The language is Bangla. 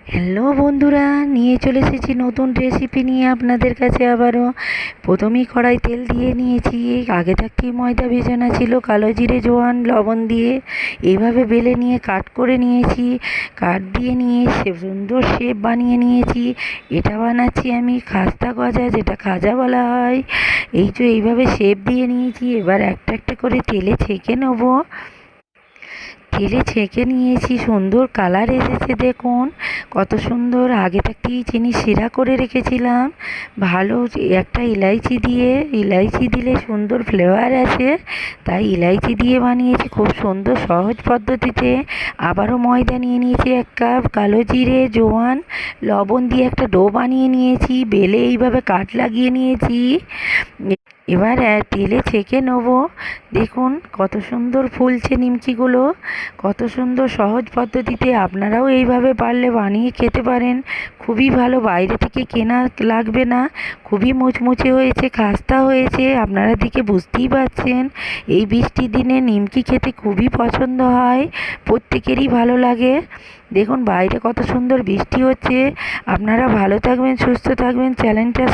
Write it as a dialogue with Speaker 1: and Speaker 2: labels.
Speaker 1: হ্যালো বন্ধুরা, নিয়ে চলে এসেছি নতুন রেসিপি নিয়ে আপনাদের কাছে আবারও। প্রথমেই কড়াই তেল দিয়ে নিয়েছি। আগে থাকতেই ময়দা ভেজানো ছিল, কালো জিরে জোয়ান লবণ দিয়ে এইভাবে বেলে নিয়ে কাট করে নিয়েছি। কাট দিয়ে নিয়ে সুন্দর শেপ বানিয়ে নিয়েছি। এটা বানাচ্ছি আমি খাস্তা গজা, যেটা খাজা বলা হয়। এই যে এইভাবে শেপ দিয়ে নিয়েছি। এবার একটা একটা করে তেলে ছেঁকে নেবো। তেলে ছেঁকে নিয়েছি, সুন্দর কালার এসেছে দেখুন কত সুন্দর। আগে থাকতেই চিনি শিরা করে রেখেছিলাম। ভালো একটা ইলাইচি দিলে সুন্দর ফ্লেভার আছে, তাই ইলাইচি দিয়ে বানিয়েছি খুব সুন্দর সহজ পদ্ধতিতে। আবারও ময়দা নিয়ে নিয়েছি 1 কাপ, কালো জিরে জোয়ান লবণ দিয়ে একটা ডো বানিয়ে নিয়েছি, বেলে এইভাবে কাট লাগিয়ে নিয়েছি। এবার তেলে ছেঁকে নেবো। দেখুন কত সুন্দর ফুলছে নিমকিগুলো, কত সুন্দর সহজ পদ্ধতিতে। আপনারাও এইভাবে পারলে বানিয়ে খেতে পারেন, খুবই ভালো। বাইরে থেকে কেনা লাগবে না, খুবই মুচমুচে হয়েছে, খাস্তা হয়েছে। আপনারা দেখে বুঝতেই পারছেন। এই বৃষ্টির দিনে নিমকি খেতে খুবই পছন্দ হয়, প্রত্যেকেরই ভালো লাগে। দেখুন বাইরে কত সুন্দর বৃষ্টি হচ্ছে। আপনারা ভালো থাকবেন, সুস্থ থাকবেন। চ্যানেলটা